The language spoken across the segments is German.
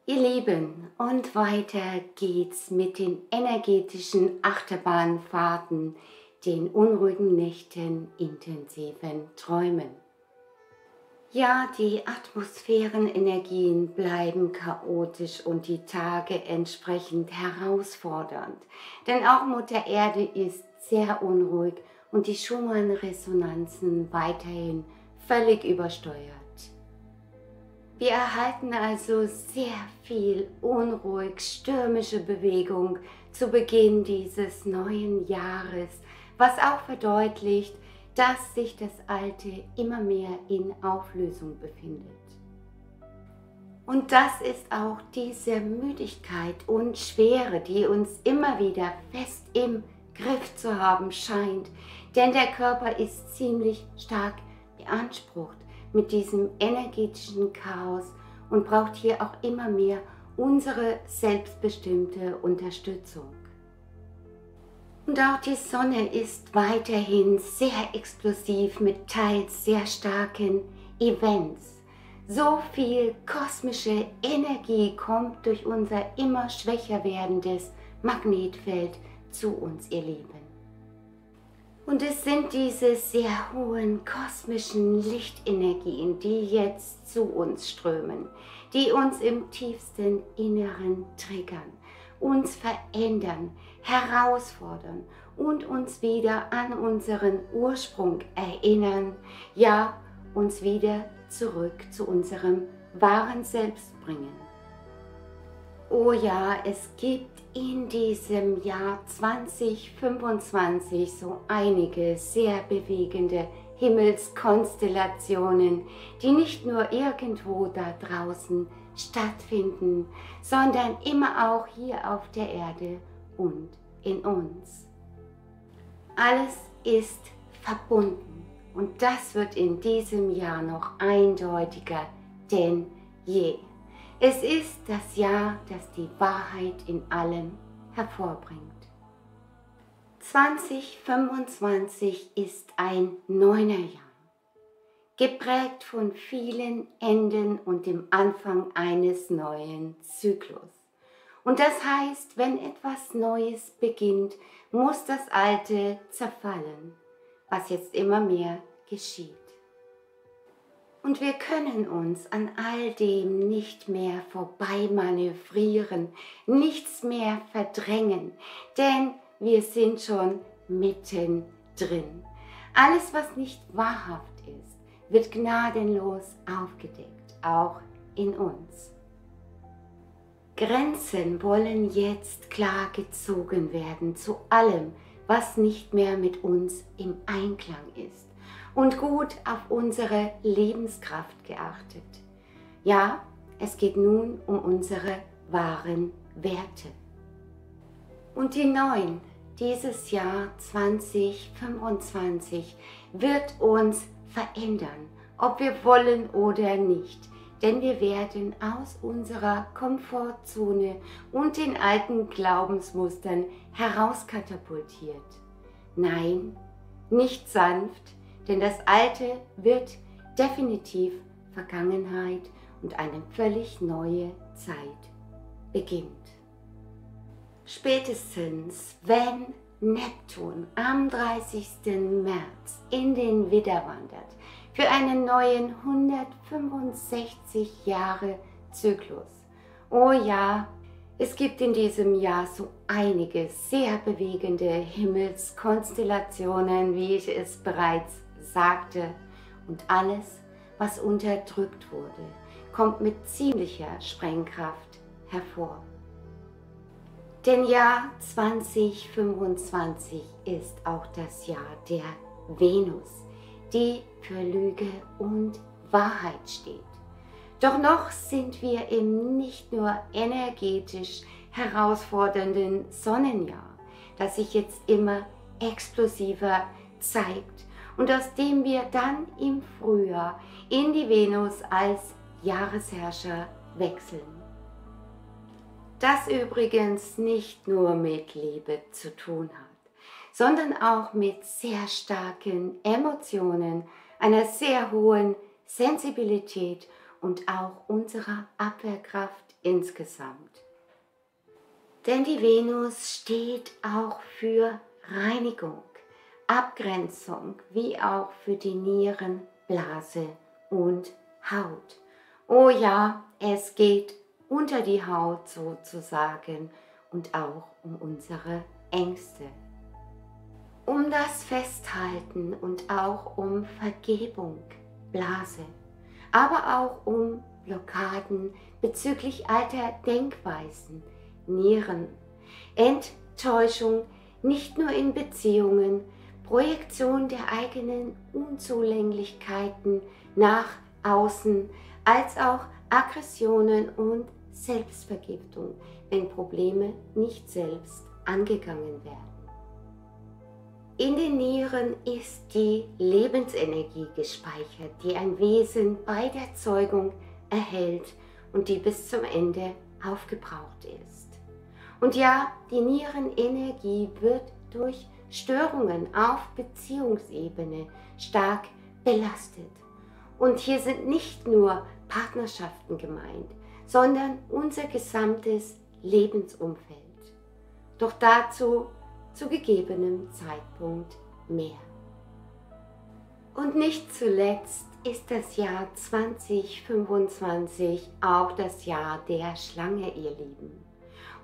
Ihr Lieben, und weiter geht's mit den energetischen Achterbahnfahrten, den unruhigen Nächten, intensiven Träumen. Ja, die Atmosphärenenergien bleiben chaotisch und die Tage entsprechend herausfordernd, denn auch Mutter Erde ist sehr unruhig und die Schumann-Resonanzen weiterhin völlig übersteuert. Wir erhalten also sehr viel unruhig stürmische Bewegung zu Beginn dieses neuen Jahres, was auch verdeutlicht, dass sich das Alte immer mehr in Auflösung befindet. Und das ist auch diese Müdigkeit und Schwere, die uns immer wieder fest im Griff zu haben scheint, denn der Körper ist ziemlich stark beansprucht mit diesem energetischen Chaos und braucht hier auch immer mehr unsere selbstbestimmte Unterstützung. Und auch die Sonne ist weiterhin sehr explosiv mit teils sehr starken Events. So viel kosmische Energie kommt durch unser immer schwächer werdendes Magnetfeld zu uns, ihr Lieben. Und es sind diese sehr hohen kosmischen Lichtenergien, die jetzt zu uns strömen, die uns im tiefsten Inneren triggern, uns verändern, herausfordern und uns wieder an unseren Ursprung erinnern, ja, uns wieder zurück zu unserem wahren Selbst bringen. Oh ja, es gibt in diesem Jahr 2025 so einige sehr bewegende Himmelskonstellationen, die nicht nur irgendwo da draußen stattfinden, sondern immer auch hier auf der Erde und in uns. Alles ist verbunden und das wird in diesem Jahr noch eindeutiger denn je. Es ist das Jahr, das die Wahrheit in allem hervorbringt. 2025 ist ein Neunerjahr, geprägt von vielen Enden und dem Anfang eines neuen Zyklus. Und das heißt, wenn etwas Neues beginnt, muss das Alte zerfallen, was jetzt immer mehr geschieht. Und wir können uns an all dem nicht mehr vorbei manövrieren, nichts mehr verdrängen, denn wir sind schon mittendrin. Alles, was nicht wahrhaft ist, wird gnadenlos aufgedeckt, auch in uns. Grenzen wollen jetzt klar gezogen werden zu allem, was nicht mehr mit uns im Einklang ist. Und gut auf unsere Lebenskraft geachtet. Ja, es geht nun um unsere wahren Werte. Und die neuen, dieses Jahr 2025, wird uns verändern, ob wir wollen oder nicht. Denn wir werden aus unserer Komfortzone und den alten Glaubensmustern herauskatapultiert. Nein, nicht sanft, denn das Alte wird definitiv Vergangenheit und eine völlig neue Zeit beginnt. Spätestens, wenn Neptun am 30. März in den Widder wandert, für einen neuen 165 Jahre Zyklus. Oh ja, es gibt in diesem Jahr so einige sehr bewegende Himmelskonstellationen, wie ich es bereits sagte, und alles, was unterdrückt wurde, kommt mit ziemlicher Sprengkraft hervor. Denn Jahr 2025 ist auch das Jahr der Venus, die für Lüge und Wahrheit steht. Doch noch sind wir im nicht nur energetisch herausfordernden Sonnenjahr, das sich jetzt immer explosiver zeigt und aus dem wir dann im Frühjahr in die Venus als Jahresherrscher wechseln. Das übrigens nicht nur mit Liebe zu tun hat, sondern auch mit sehr starken Emotionen, einer sehr hohen Sensibilität und auch unserer Abwehrkraft insgesamt. Denn die Venus steht auch für Reinigung, Abgrenzung, wie auch für die Nieren, Blase und Haut. Oh ja, es geht unter die Haut sozusagen und auch um unsere Ängste. Um das Festhalten und auch um Vergebung, Blase, aber auch um Blockaden bezüglich alter Denkweisen, Nieren, Enttäuschung, nicht nur in Beziehungen, Projektion der eigenen Unzulänglichkeiten nach außen, als auch Aggressionen und Selbstvergiftung, wenn Probleme nicht selbst angegangen werden. In den Nieren ist die Lebensenergie gespeichert, die ein Wesen bei der Zeugung erhält und die bis zum Ende aufgebraucht ist. Und ja, die Nierenenergie wird durch Störungen auf Beziehungsebene stark belastet. Und hier sind nicht nur Partnerschaften gemeint, sondern unser gesamtes Lebensumfeld. Doch dazu zu gegebenem Zeitpunkt mehr. Und nicht zuletzt ist das Jahr 2025 auch das Jahr der Schlange, ihr Lieben.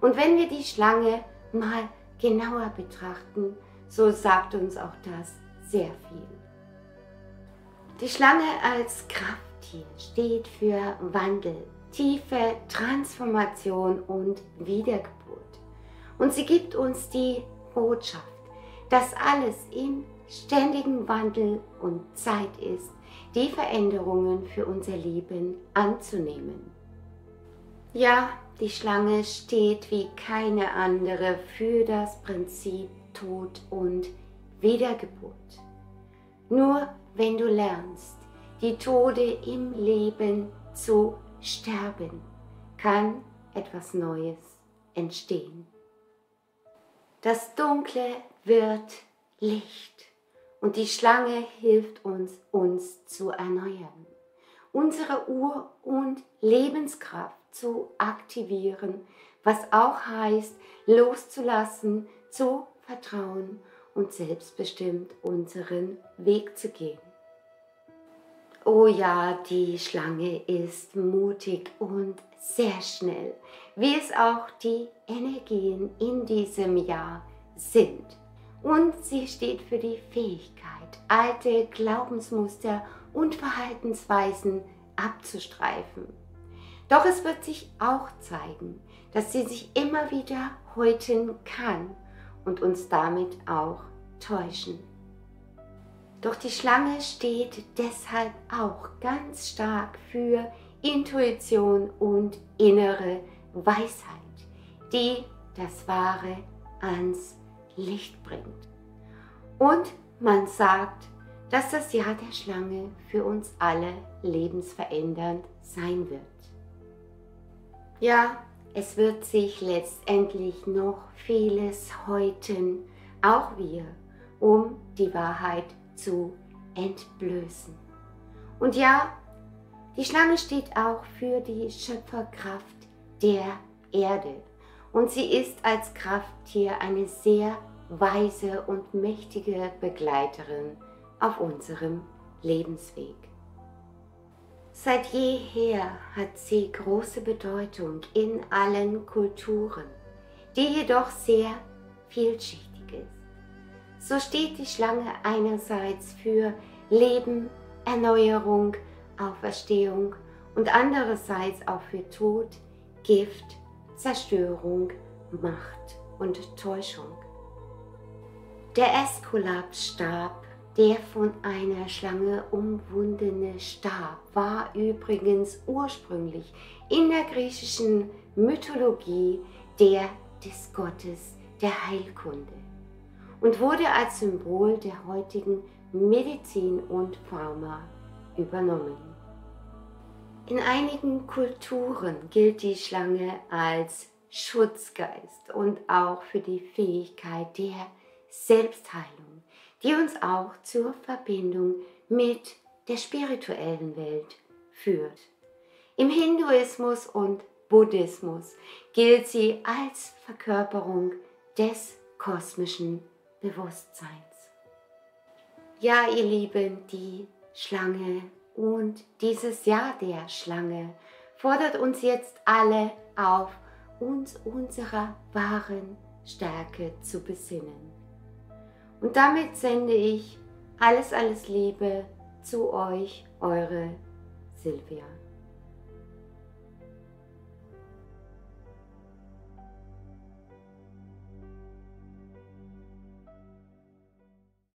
Und wenn wir die Schlange mal genauer betrachten, so sagt uns auch das sehr viel. Die Schlange als Krafttier steht für Wandel, tiefe Transformation und Wiedergeburt. Und sie gibt uns die Botschaft, dass alles im ständigen Wandel und Zeit ist, die Veränderungen für unser Leben anzunehmen. Ja, die Schlange steht wie keine andere für das Prinzip Tod und Wiedergeburt. Nur wenn du lernst, die Tode im Leben zu sterben, kann etwas Neues entstehen. Das Dunkle wird Licht und die Schlange hilft uns zu erneuern, unsere Ur- und Lebenskraft zu aktivieren, was auch heißt, loszulassen, zu vertrauen und selbstbestimmt unseren Weg zu gehen. Oh ja, die Schlange ist mutig und sehr schnell, wie es auch die Energien in diesem Jahr sind. Und sie steht für die Fähigkeit, alte Glaubensmuster und Verhaltensweisen abzustreifen. Doch es wird sich auch zeigen, dass sie sich immer wieder häuten kann und uns damit auch täuschen. Doch die Schlange steht deshalb auch ganz stark für Intuition und innere Weisheit, die das Wahre ans Licht bringt. Und man sagt, dass das Jahr der Schlange für uns alle lebensverändernd sein wird. Ja, es wird sich letztendlich noch vieles häuten, auch wir, um die Wahrheit zu entblößen. Und ja, die Schlange steht auch für die Schöpferkraft der Erde und sie ist als Krafttier eine sehr weise und mächtige Begleiterin auf unserem Lebensweg. Seit jeher hat sie große Bedeutung in allen Kulturen, die jedoch sehr vielschichtig ist. So steht die Schlange einerseits für Leben, Erneuerung, Auferstehung und andererseits auch für Tod, Gift, Zerstörung, Macht und Täuschung. Der Äskulapstab, der von einer Schlange umwundene Stab, war übrigens ursprünglich in der griechischen Mythologie der des Gottes der Heilkunde und wurde als Symbol der heutigen Medizin und Pharma übernommen. In einigen Kulturen gilt die Schlange als Schutzgeist und auch für die Fähigkeit der Selbstheilung, die uns auch zur Verbindung mit der spirituellen Welt führt. Im Hinduismus und Buddhismus gilt sie als Verkörperung des kosmischen Bewusstseins. Ja, ihr Lieben, die Schlange und dieses Jahr der Schlange fordert uns jetzt alle auf, uns unserer wahren Stärke zu besinnen. Und damit sende ich alles Liebe zu euch, eure Silvia.